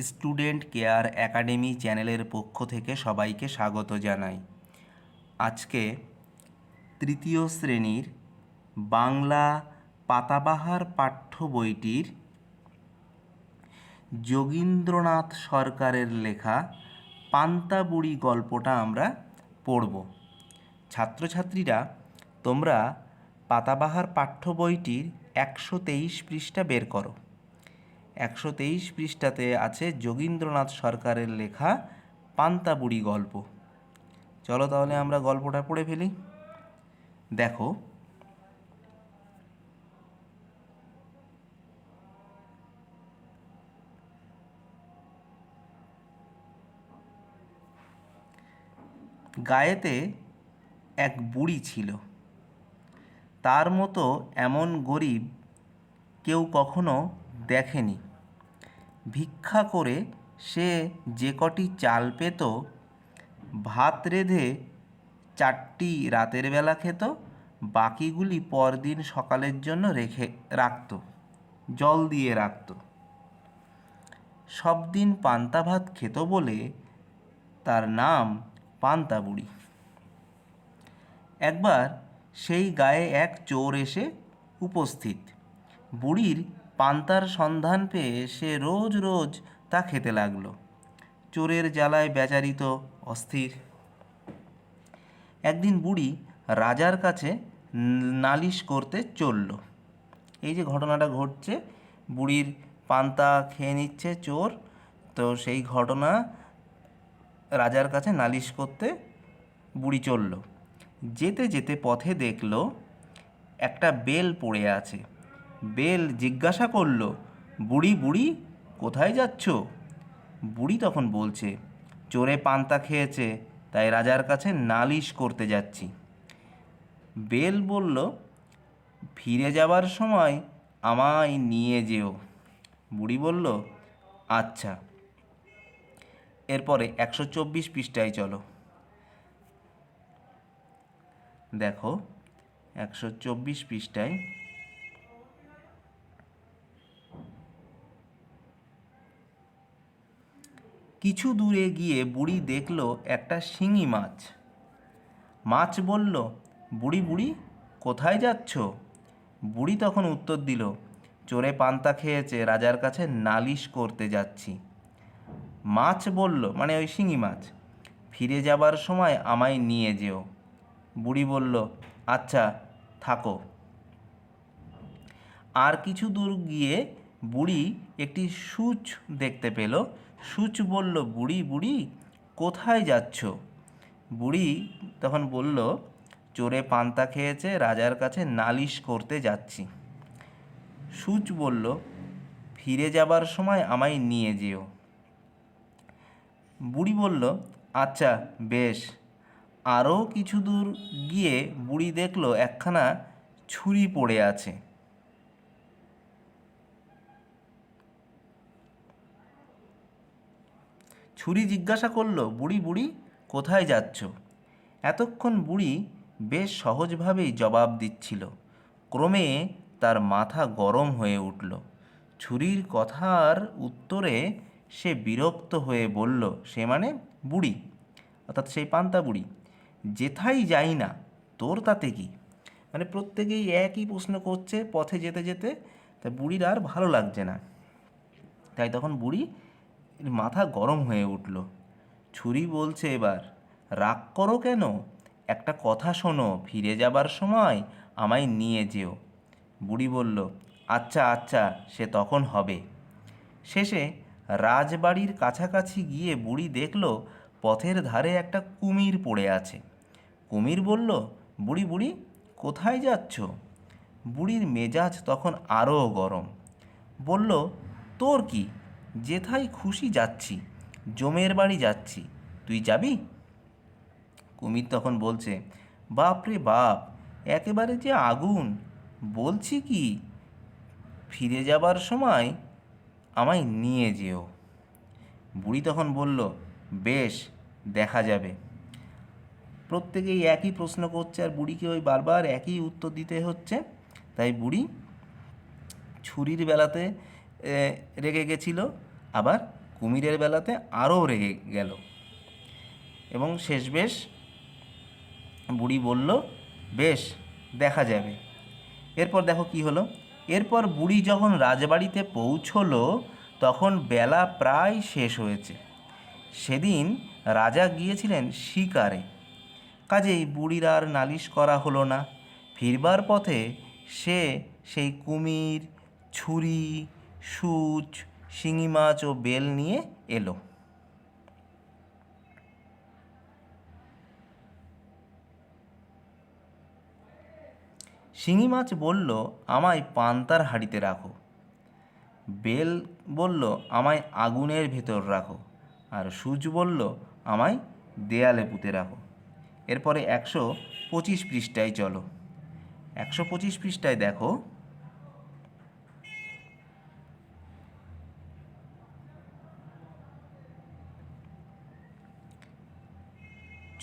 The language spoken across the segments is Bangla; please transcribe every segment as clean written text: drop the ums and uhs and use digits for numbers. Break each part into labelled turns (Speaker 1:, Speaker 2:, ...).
Speaker 1: স্টুডেন্ট কেয়ার একাডেমি চ্যানেলের পক্ষ থেকে সবাইকে স্বাগত জানাই। আজকে তৃতীয় শ্রেণীর বাংলা পাতাবাহার পাঠ্য বইটির যোগীন্দ্রনাথ সরকারের লেখা পান্তা বুড়ি গল্পটা আমরা পড়ব। ছাত্রছাত্রীরা, তোমরা পাতাবাহার পাঠ্য বইটির 123 পৃষ্ঠা বের করো। 123 পৃষ্ঠাতে আছে যোগীন্দ্রনাথ সরকারের লেখা পান্তা বুড়ি গল্প। চলো তাহলে আমরা গল্পটা পড়ে ফেলি। দেখো, গায়েতে এক বুড়ি ছিল। তার মতো এমন গরিব কেউ কখনো দেখেনি। ভিক্ষা করে সে যে কটি চাল পেত, ভাত রেঁধে 4টি রাতের বেলা খেত, বাকিগুলি পরদিন সকালের জন্য রাখত, জল দিয়ে রাখত। সব দিন পান্তা ভাত খেত বলে তার নাম পান্তা বুড়ি। একবার সেই গায়ে এক চোর এসে উপস্থিত। বুড়ির পান্তার সন্ধান পেয়ে সে রোজ রোজ তা খেতে লাগলো। চোরের জ্বালায় বেচারি তো অস্থির। একদিন বুড়ি রাজার কাছে নালিশ করতে চলল। এই যে ঘটনাটা ঘটছে, বুড়ির পান্তা খেয়ে নিচ্ছে চোর, তো সেই ঘটনা রাজার কাছে নালিশ করতে বুড়ি চলল। যেতে যেতে পথে দেখল একটা বেল পড়ে আছে। বেল জিজ্ঞাসা করল, বুড়ি বুড়ি কোথায় যাচ্ছ? বুড়ি তখন বলছে, চোরে পান্তা খেয়েছে, তাই রাজার কাছে নালিশ করতে যাচ্ছি। বেল বলল, ফিরে যাবার সময় আমায় নিয়ে যেও। বুড়ি বলল, আচ্ছা। এরপরে 124 পৃষ্ঠায় চলো। দেখো, 124 পৃষ্ঠায় কিছু দূরে গিয়ে বুড়ি দেখল একটা শিঙি মাছ। মাছ বলল, বুড়ি বুড়ি কোথায় যাচ্ছ? বুড়ি তখন উত্তর দিল, চোরে পান্তা খেয়েছে, রাজার কাছে নালিশ করতে যাচ্ছি। মাছ বলল, মানে ওই শিঙি মাছ, ফিরে যাবার সময় আমায় নিয়ে যেও। বুড়ি বলল, আচ্ছা থাকো। আর কিছু দূর গিয়ে বুড়ি একটি সূচ দেখতে পেল। সূচ বলল, বুড়ি বুড়ি কোথায় যাচ্ছ? বুড়ি তখন বলল, চোরে পান্তা খেয়েছে, রাজার কাছে নালিশ করতে যাচ্ছি। সূচ বলল, ফিরে যাবার সময় আমায় নিয়ে যেও। বুড়ি বলল, আচ্ছা বেশ। আরও কিছু দূর গিয়ে বুড়ি দেখল একখানা ছুরি পড়ে আছে। ছুরি জিজ্ঞাসা করল, বুড়ি বুড়ি কোথায় যাচ্ছ? এতক্ষণ বুড়ি বেশ সহজভাবেই জবাব দিচ্ছিল। ক্রমে তার মাথা গরম হয়ে উঠল। ছুরির কথার উত্তরে সে বিরক্ত হয়ে বলল, সে মানে বুড়ি, অর্থাৎ সেই পান্তা বুড়ি, যেথায় যাই না তোর তাতে কি? মানে প্রত্যেকেই একই প্রশ্ন করছে পথে যেতে যেতে, তা বুড়ির আর ভালো লাগছে না। তাই তখন বুড়ি মাথা গরম হয়ে উঠল। ছুরি বলছে এবার, রাগ করো কেন? একটা কথা শোনো, ফিরে যাবার সময় আমায় নিয়ে যেও। বুড়ি বলল, আচ্ছা আচ্ছা, সে তখন হবে। শেষে রাজবাড়ির কাছাকাছি গিয়ে বুড়ি দেখল পথের ধারে একটা কুমির পড়ে আছে। কুমির বলল, বুড়ি বুড়ি কোথায় যাচ্ছ? বুড়ির মেজাজ তখন আরও গরম। বলল, তোর কি, যেথায় খুশি যাচ্ছি, জমের বাড়ি যাচ্ছি, তুই যাবি? কুমির তখন বলছে, বাপ রে বাপ, একেবারে যে আগুন, বলছি কি, ফিরে যাবার সময় আমায় নিয়ে যেও। বুড়ি তখন বলল, বেশ, দেখা যাবে। প্রত্যেকেই একই প্রশ্ন করছে আর বুড়িকে ওই বারবার একই উত্তর দিতে হচ্ছে। তাই বুড়ি ছুরির বেলাতে রেগে গেছিল, আবার কুমিরের বেলাতে আরও রেগে গেল এবং শেষমেশ বুড়ি বলল, বেশ, দেখা যাবে। এরপর দেখো কি হলো। এরপর বুড়ি যখন রাজবাড়িতে পৌঁছলো তখন বেলা প্রায় শেষ হয়েছে। সেদিন রাজা গিয়েছিলেন শিকারে, কাজেই বুড়ির আর নালিশ করা হলো না। ফিরবার পথে সে সেই কুমির, ছুরি, সূচ, শিঙি মাছ ও বেল নিয়ে এলো। শিঙি মাছ বলল, আমায় পান্তার হাঁড়িতে রাখো। বেল বলল, আমায় আগুনের ভেতর রাখো। আর সূচ বলল, আমায় দেয়ালে পুঁতে রাখো। এরপরে 125 পৃষ্ঠায় চলো। 125 পৃষ্ঠায় দেখো,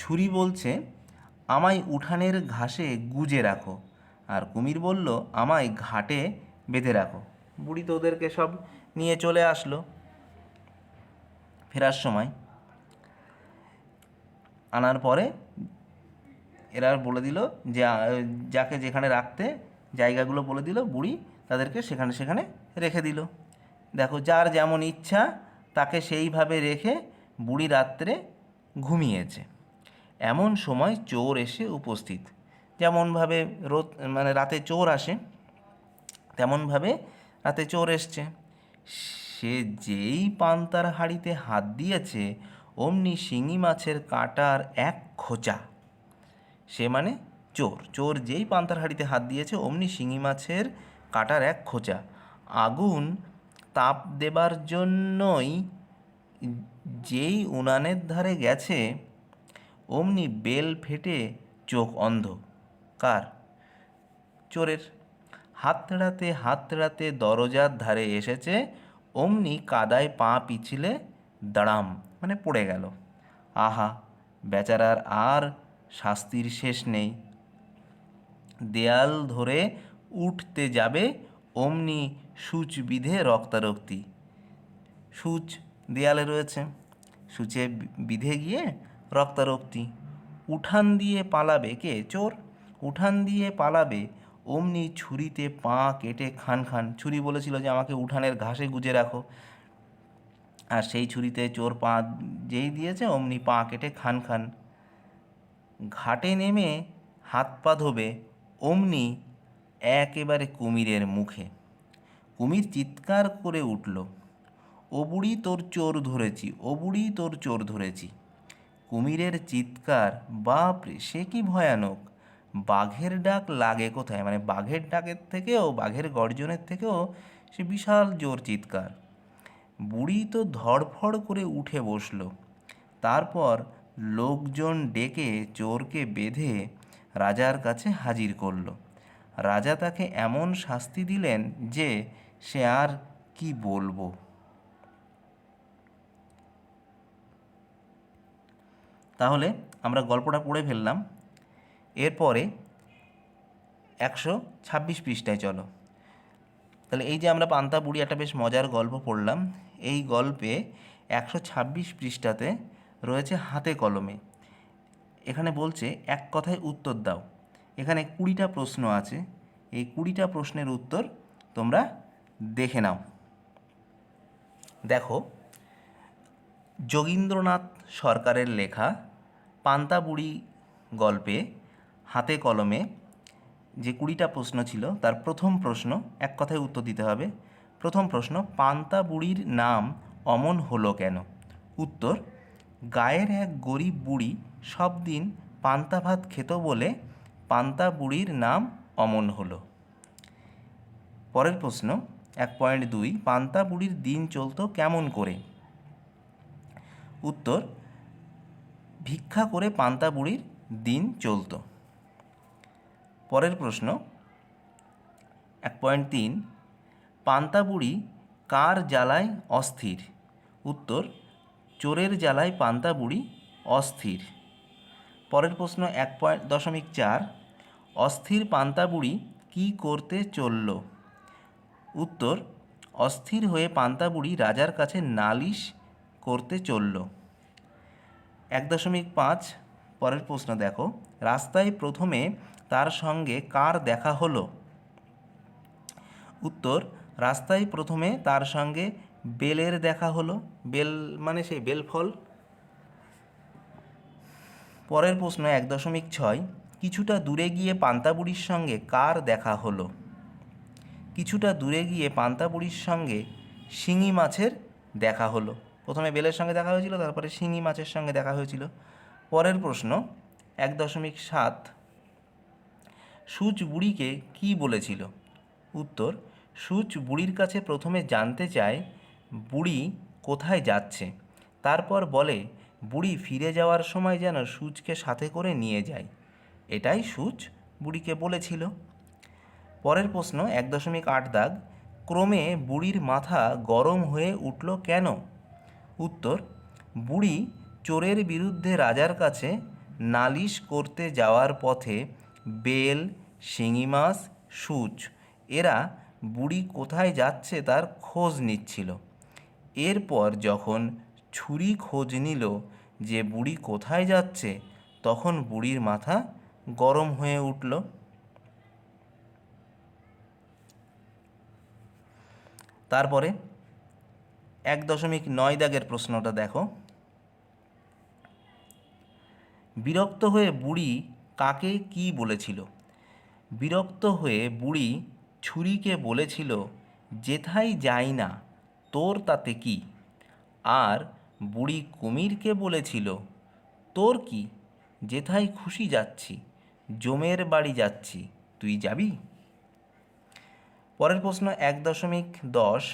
Speaker 1: ছুরি বলছে, আমায় উঠানের ঘাসে গুজে রাখো। আর কুমির বলল, আমায় ঘাটে বেঁধে রাখো। বুড়ি তো ওদেরকে সব নিয়ে চলে আসলো। ফেরার সময় আনার পরে এরা বলে দিল যে যাকে যেখানে রাখতে জায়গাগুলো বলে দিল, বুড়ি তাদেরকে সেখানে সেখানে রেখে দিল। দেখো, যার যেমন ইচ্ছা তাকে সেইভাবে রেখে বুড়ি রাত্রে ঘুমিয়েছে। এমন সময় চোর এসে উপস্থিত। যেমনভাবে মানে রাতে চোর আসে, তেমনভাবে রাতে চোর এসছে। সে যেই পান্তার হাঁড়িতে হাত দিয়েছে অমনি শিঙি মাছের কাঁটার এক খোঁচা, সে মানে চোর, চোর যেই পান্তার হাঁড়িতে হাত দিয়েছে অমনি শিঙি মাছের কাঁটার এক খোঁচা। আগুন তাপ দেবার জন্যই যেই উনানের ধারে গেছে অমনি বেল ফেটে চোখ অন্ধ। কার? চোরের। হাত তেড়াতে দরজার ধারে এসেছে অমনি কাদায় পা পিছলে দাঁড়াম, মানে পড়ে গেল। আহা, বেচারার আর শাস্তির শেষ নেই। দেয়াল ধরে উঠতে যাবে অমনি সূচ বিঁধে রক্তারক্তি। সূচ দেয়ালে রয়েছে, সূচে বিঁধে গিয়ে রক্তারক্তি। উঠান দিয়ে পালাবে কে? চোর। উঠান দিয়ে পালাবে অমনি ছুরিতে পা কেটে খান খান। ছুরি বলেছিল যে আমাকে উঠানের ঘাসে গুজে রাখো, আর সেই ছুরিতে চোর পা যেই দিয়েছে অমনি পা কেটে খান খান। ঘাটে নেমে হাত পা ধোবে অমনি একেবারে কুমিরের মুখে। কুমির চিৎকার করে উঠল, ও বুড়ি তোর চোর ধরেছি, ও বুড়ি তোর চোর ধরেছি। কুমিরের চিৎকার, বাপরে, সে কি ভয়ানক! বাঘের ডাক লাগে কোথায়? মানে বাঘের ডাকের থেকেও, বাঘের গর্জনের থেকেও সে বিশাল জোর চিৎকার। বুড়ি তো ধড়ফড় করে উঠে বসল। তারপর লোকজন ডেকে চোরকে বেঁধে রাজার কাছে হাজির করল। রাজা তাকে এমন শাস্তি দিলেন যে সে আর কি বলবো। তাহলে আমরা গল্পটা পড়ে ফেললাম। এরপরে 126 পৃষ্ঠায় চলো। তাহলে এই যে আমরা পান্তা বুড়ি একটা বেশ মজার গল্প পড়লাম, এই গল্পে 126 পৃষ্ঠাতে রয়েছে হাতে কলমে। এখানে বলছে এক কথায় উত্তর দাও। এখানে 20টা প্রশ্ন আছে, এই 20টা প্রশ্নের উত্তর তোমরা দেখে নাও। দেখো, যোগীন্দ্রনাথ সরকারের লেখা পান্তা বুড়ি গল্পে হাতে কলমে যে 20টা প্রশ্ন ছিল তার প্রথম প্রশ্ন, এক কথায় উত্তর দিতে হবে। প্রথম প্রশ্ন, পান্তা বুড়ির নাম অমন হলো কেন? উত্তর, গায়ের এক গরিব বুড়ি সব দিন পান্তা ভাত খেত বলে পান্তা বুড়ির নাম অমন হলো। পরের প্রশ্ন 1.2, পান্তা বুড়ির দিন চলতো কেমন করে? উত্তর, ভিক্ষা করে পান্তা বুড়ির দিন চলতো। পরের প্রশ্ন 1.3, পান্তা বুড়ি কার জ্বালায় অস্থির? উত্তর, চোরের জ্বালায় পান্তা বুড়ি অস্থির। পরের প্রশ্ন 1.4, অস্থির পান্তা বুড়ি কী করতে চলল? উত্তর, অস্থির হয়ে পান্তা বুড়ি রাজার কাছে নালিশ করতে চলল। 1.5 পরের প্রশ্ন দেখো, রাস্তায় প্রথমে তার সঙ্গে কার দেখা হলো? উত্তর, রাস্তায় প্রথমে তার সঙ্গে বেলের দেখা হলো। বেল মানে সেই বেল ফল। পরের প্রশ্ন 1.6, কিছুটা দূরে গিয়ে পান্তা বুড়ির সঙ্গে কার দেখা হলো? কিছুটা দূরে গিয়ে পান্তা বুড়ির সঙ্গে শিঙি মাছের দেখা হলো। প্রথমে বেলের সঙ্গে দেখা হয়েছিল, তারপরে শিঙি মাছের সঙ্গে দেখা হয়েছিল। পরের প্রশ্ন 1.7, সূচ বুড়িকে কি বলেছিল? উত্তর, সূচ বুড়ির কাছে প্রথমে জানতে চায় বুড়ি কোথায় যাচ্ছে, তারপর বলে বুড়ি ফিরে যাওয়ার সময় যেন সূচকে সাথে করে নিয়ে যায়। এটাই সূচ বুড়িকে বলেছিল। পরের প্রশ্ন 1.8 দাগ, ক্রমে বুড়ির মাথা গরম হয়ে উঠল কেন? উত্তর, বুড়ি চোরের বিরুদ্ধে রাজার কাছে নালিশ করতে যাওয়ার পথে বেল, শিঙি মাছ, সূচ এরা বুড়ি কোথায় যাচ্ছে তার খোঁজ নিচ্ছিল। এরপর যখন ছুরি খোঁজ নিল যে বুড়ি কোথায় যাচ্ছে, তখন বুড়ির মাথা গরম হয়ে উঠল। তারপরে 1.9 দাগের প্রশ্নটা দেখো, বিরক্ত হয়ে বুড়ি কাকে কি বলেছিল? বিরক্ত হয়ে বুড়ি ছুরিকে বলেছিল, যেথায় যাই না তোর তাতে কি? আর বুড়ি কুমিরকে বলেছিল, তোর কি, যেথায় খুশি যাচ্ছি, জমের বাড়ি যাচ্ছি, তুই যাবি? পরের প্রশ্ন 1.10,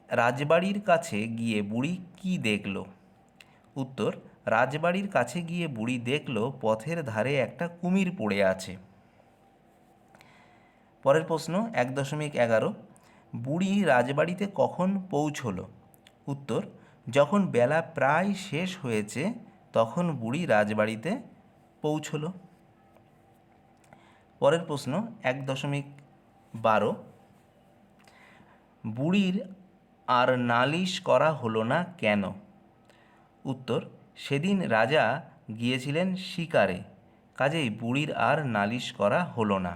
Speaker 1: রাজবাড়ির কাছে গিয়ে বুড়ি কি দেখল? উত্তর, রাজবাড়ির কাছে গিয়ে বুড়ি দেখল পথের ধারে একটা কুমির পড়ে আছে। পরের প্রশ্ন 1.11, বুড়ি রাজবাড়িতে কখন পৌঁছলো? উত্তর, যখন বেলা প্রায় শেষ হয়েছে তখন বুড়ি রাজবাড়িতে পৌঁছলো। পরের প্রশ্ন 1.12, বুড়ির আর নালিশ করা হলো না কেন? উত্তর, সেদিন রাজা গিয়েছিলেন শিকারে, কাজেই বুড়ির আর নালিশ করা হলো না।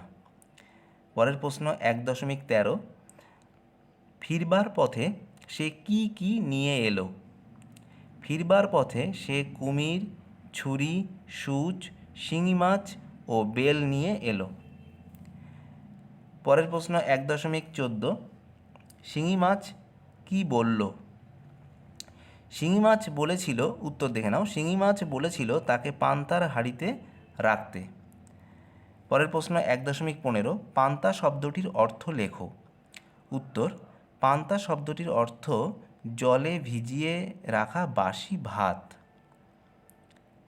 Speaker 1: পরের প্রশ্ন 1.13, ফিরবার পথে সে কি কি নিয়ে এলো? ফিরবার পথে সে কুমির, ছুরি, সূচ, শিঙি মাছ ও বেল নিয়ে এলো। পরের প্রশ্ন 1.14, শিঙি মাছ কি বলল? শিঙি মাছ বলেছিল, উত্তর দেখে নাও, শিঙি মাছ বলেছিল তাকে পান্তার হাঁড়িতে রাখতে। পরের প্রশ্ন 1.15, পান্তা শব্দটির অর্থ লেখো। উত্তর, পান্তা শব্দটির অর্থ জলে ভিজিয়ে রাখা বাসি ভাত।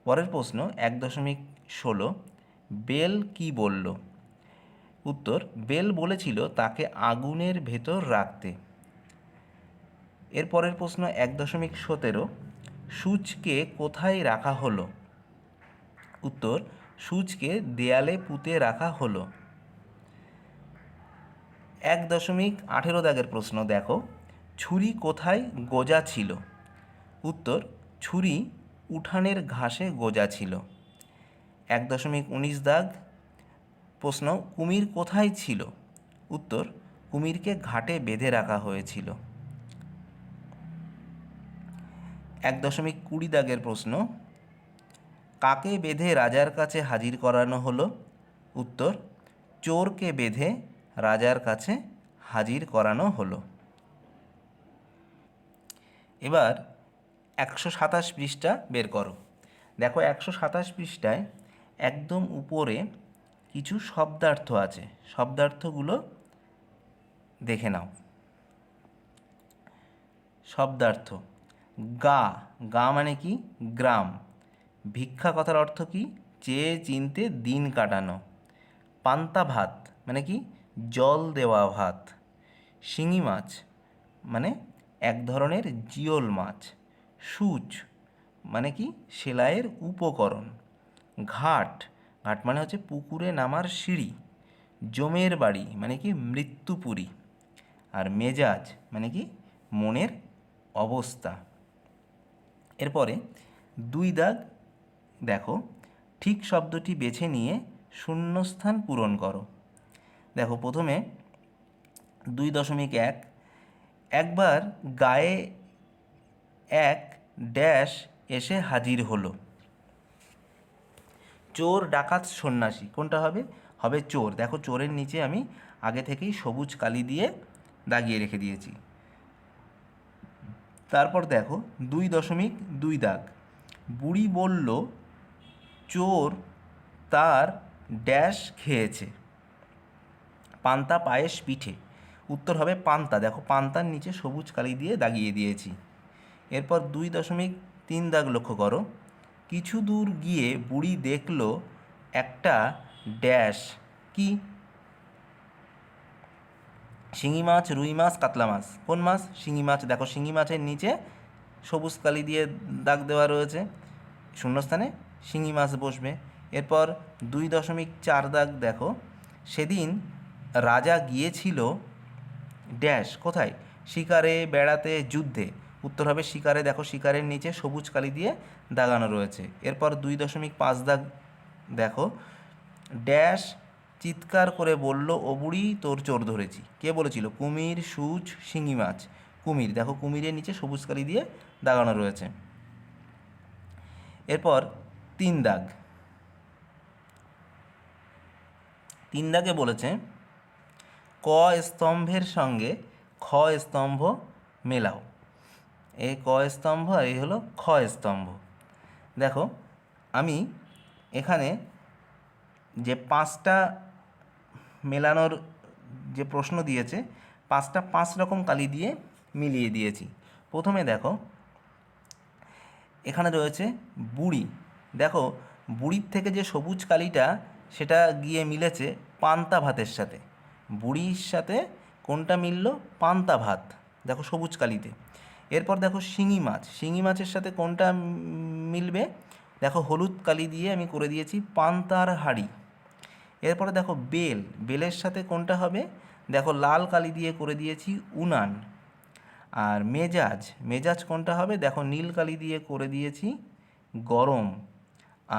Speaker 1: পরের প্রশ্ন 1.16, বেল কি বলল? উত্তর, বেল বলেছিল তাকে আগুনের ভেতর রাখতে। এর পরের প্রশ্ন 1.17, সূচকে কোথায় রাখা হলো? উত্তর, সূচকে দেয়ালে পুঁতে রাখা হলো। 1.18 দাগের প্রশ্ন দেখো, ছুরি কোথায় গোজা ছিল? উত্তর, ছুরি উঠানের ঘাসে গোজা ছিল। 1.19 দাগ প্রশ্ন, কুমির কোথায় ছিল? উত্তর, কুমিরকে ঘাটে বেঁধে রাখা হয়েছিল। 1.20 দাগের প্রশ্ন, কাকে বেঁধে রাজার কাছে হাজির করানো হলো? উত্তর, চোরকে বেঁধে রাজার কাছে হাজির করানো হলো। এবার 127 পৃষ্ঠা বের করো। দেখো 127 পৃষ্ঠায় একদম উপরে কিছু শব্দার্থ আছে, শব্দার্থগুলো দেখে নাও। শব্দার্থ, গা, গা মানে কি? গ্রাম। ভিক্ষা কথার অর্থ কি? চেয়ে চিনতে দিন কাটানো। পান্তা ভাত মানে কি? জল দেওয়া ভাত। শিঙি মাছ মানে এক ধরনের জিওল মাছ। সূচ মানে কি? সেলাইয়ের উপকরণ। ঘাট, ঘাট মানে হচ্ছে পুকুরে নামার সিঁড়ি। জমের বাড়ি মানে কি? মৃত্যুপুরী। আর মেজাজ মানে কি? মনের অবস্থা। এরপরে 2 দাগ দেখো, ঠিক শব্দটি বেছে নিয়ে শূন্যস্থান পূরণ করো। দেখো প্রথমে 2.1, একবার গায়ে এক ড্যাশ এসে হাজির হলো। চোর ডাকাত সন্ন্যাসী, কোনটা হবে? হবে চোর। দেখো চোরের নিচে আমি আগে থেকেই সবুজ কালি দিয়ে দাগিয়ে রেখে দিয়েছি। তারপর দেখো 2.2 দাগ, বুড়ি বলল চোর তার ড্যাশ খেয়েছে, পান্তা পায়েস পিঠে। উত্তর হবে পান্তা। দেখো পান্তার নিচে সবুজ কালি দিয়ে দাগিয়ে দিয়েছি। এরপর 2.3 দাগ লক্ষ্য করো, কিছু দূর গিয়ে বুড়ি দেখল একটা ড্যাশ, কি? শিঙি মাছ, রুই মাছ, কাতলা মাছ। কোন মাছ? শিঙি মাছ। দেখো শিঙি মাছের নিচে সবুজ কালি দিয়ে দাগ দেওয়া রয়েছে, শূন্যস্থানে শিঙি মাছ বসবে। এরপর 2.4 দাগ দেখো, সেদিন রাজা গিয়েছিল ড্যাশ, কোথায়? শিকারে, বেড়াতে, যুদ্ধে। উত্তর হবে শিকারে। দেখো শিকারের নিচে সবুজ কালি দিয়ে দাগানো রয়েছে। এরপর 2.5 দাগ দেখো, ড্যাশ চিৎকার করে বলল ও বুড়ি তোর চোর ধরেছি। কে বলেছিল? কুমির, সূচ, শিঙি মাছ। কুমির। দেখো কুমিরের নিচে সবুজ কালি দিয়ে দাগানো রয়েছে। এরপর 3 দাগ, 3 দাগে বলেছে ক স্তম্ভের সঙ্গে খ স্তম্ভ মেলাও। এই ক স্তম্ভ আর এই হলো খ স্তম্ভ। দেখো আমি এখানে যে 5টা মেলানোর যে প্রশ্ন দিয়েছে, 5টা 5 রকম কালি দিয়ে মিলিয়ে দিয়েছি। প্রথমে দেখো এখানে রয়েছে বুড়ি। দেখো বুড়ির থেকে যে সবুজ কালিটা সেটা গিয়ে মিলেছে পান্তা ভাতের সাথে। বুড়ির সাথে কোনটা মিলল? পান্তা ভাত। দেখো সবুজ কালিতে। এরপর দেখো শিঙি মাছ, শিঙি মাছের সাথে কোনটা মিলবে? দেখো হলুদ কালি দিয়ে আমি করে দিয়েছি পান্তার হাঁড়ি। এরপরে দেখো বেল, বেলের সাথে কোনটা হবে? দেখো লাল কালি দিয়ে করে দিয়েছি উনান। আর মেজাজ, মেজাজ কোনটা হবে? দেখো নীল কালি দিয়ে করে দিয়েছি গরম।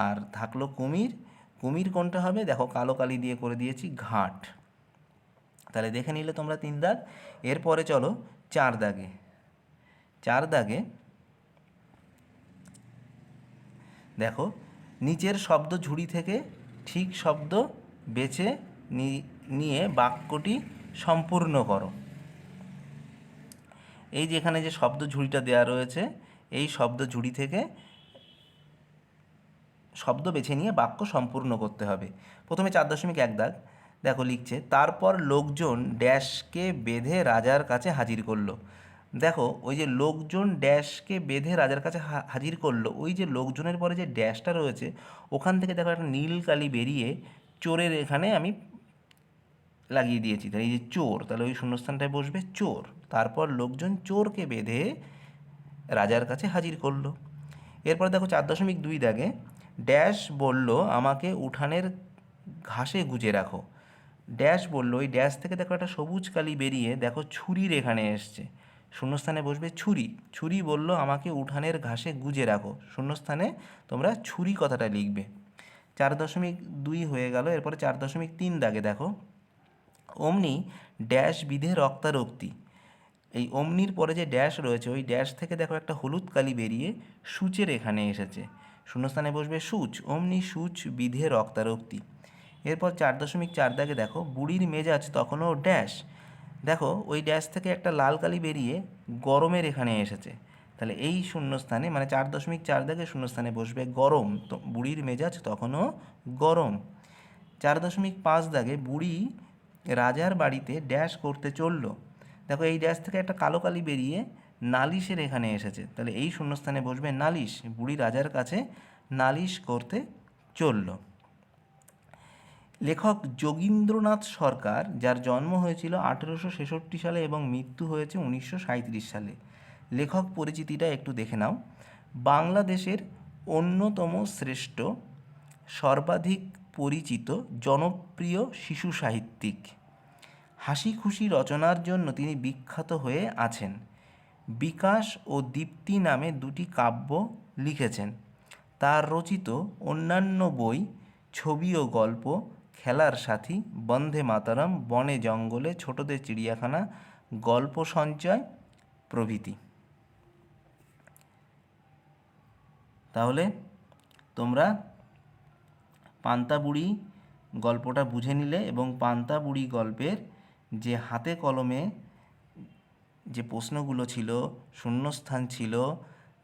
Speaker 1: আর থাকলো কুমির, কুমির কোনটা হবে? দেখো কালো কালি দিয়ে করে দিয়েছি ঘাট। তাহলে দেখে নিলে তোমরা 3 দাগ। এরপরে চলো 4 দাগে। 4 দাগে দেখো নিচের শব্দ ঝুড়ি থেকে ঠিক শব্দ বেছে নিয়ে বাক্যটি সম্পূর্ণ করো। এই যে এখানে যে শব্দ ঝুড়িটা দেওয়া রয়েছে, এই শব্দ ঝুড়ি থেকে শব্দ বেছে নিয়ে বাক্য সম্পূর্ণ করতে হবে। প্রথমে 4.1 দাগ দেখো লিখছে, তারপর লোকজন ড্যাশকে বেঁধে রাজার কাছে হাজির করলো। দেখো ওই যে লোকজন ড্যাশকে বেঁধে রাজার কাছে হাজির করলো, ওই যে লোকজনের পরে যে ড্যাশটা রয়েছে ওখান থেকে দেখো একটা নীল কালি বেরিয়ে চোরের এখানে আমি লাগিয়ে দিয়েছি। তাহলে এই যে চোর, তাহলে ওই শূন্যস্থানটায় বসবে চোর। তারপর লোকজন চোরকে বেঁধে রাজার কাছে হাজির করলো। এরপর দেখো 4.2 দাগে ড্যাশ বলল আমাকে উঠানের ঘাসে গুজে রাখো। ড্যাশ বলল, ওই ড্যাশ থেকে দেখো একটা সবুজ কালি বেরিয়ে দেখো ছুরির এখানে এসছে, শূন্যস্থানে বসবে ছুরি। ছুরি বলল আমাকে উঠানের ঘাসে গুজে রাখো, শূন্যস্থানে তোমরা ছুরি কথাটা লিখবে। 4.2 হয়ে গেল। এরপরে 4.3 দাগে দেখো, অমনি ড্যাশ বিধে রক্তারক্তি। এই অমনির পরে যে ড্যাশ রয়েছে ওই ড্যাশ থেকে দেখো একটা হলুদ কালি বেরিয়ে সূচের এখানে এসেছে, শূন্যস্থানে বসবে সূচ। অমনি সূচ বিধে রক্তারক্তি। এরপর 4.4 দাগে দেখো বুড়ির মেজাজ তখনও ড্যাশ। দেখো ওই ড্যাশ থেকে একটা লাল কালি বেরিয়ে গরমের এখানে এসেছে, তাহলে এই শূন্যস্থানে মানে 4.4 দাগে শূন্যস্থানে বসবে গরম। তো বুড়ির মেজাজ তখনও গরম। 4.5 দাগে বুড়ি রাজার বাড়িতে ড্যাশ করতে চলল। দেখো এই ড্যাশ থেকে একটা কালো কালি বেরিয়ে নালিশের এখানে এসেছে, তাহলে এই শূন্যস্থানে বসবে নালিশ। বুড়ি রাজার কাছে নালিশ করতে চলল। লেখক যোগীন্দ্রনাথ সরকার, যার জন্ম হয়েছিল 1866 সালে এবং মৃত্যু হয়েছে 1937 সালে। লেখক পরিচিতিটা একটু দেখে নাও। বাংলাদেশের অন্যতম শ্রেষ্ঠ, সর্বাধিক পরিচিত, জনপ্রিয় শিশু সাহিত্যিক। হাসি খুশি রচনার জন্য তিনি বিখ্যাত হয়ে আছেন। বিকাশ ও দীপ্তি নামে দুটি কাব্য লিখেছেন। তার রচিত অন্যান্য বই ছবি ও গল্প খেলার সাথী, বন্দে মাতরম, বনে জঙ্গলে, ছোটদের চিড়িয়াখানা, গল্প সঞ্চয় প্রভৃতি। তাহলে তোমরা পান্তা বুড়ি গল্পটা বুঝে নিলে এবং পান্তা বুড়ি গল্পের যে হাতে কলমে যে প্রশ্নগুলো ছিল, শূন্যস্থান ছিল,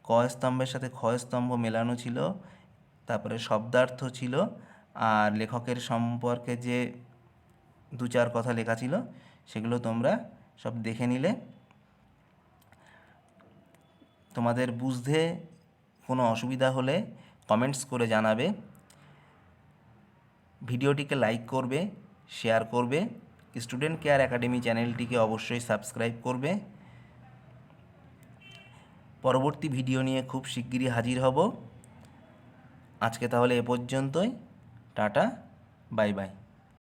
Speaker 1: ক স্তম্ভের সাথে খ স্তম্ভ মেলানো ছিল, তারপরে শব্দার্থ ছিল, আর লেখকের সম্পর্কে যে দু চার কথা লেখা ছিল, সেগুলো তোমরা সব দেখে নিলে। তোমাদের বুঝতে কোনো অসুবিধা হলে কমেন্টস করে জানাবে। ভিডিওটিকে লাইক করবে, শেয়ার করবে। স্টুডেন্ট কেয়ার একাডেমি চ্যানেলটিকে অবশ্যই সাবস্ক্রাইব করবে। পরবর্তী ভিডিও নিয়ে খুব শিগগিরই হাজির হব। আজকে তাহলে এ পর্যন্তই। Tata, bye bye.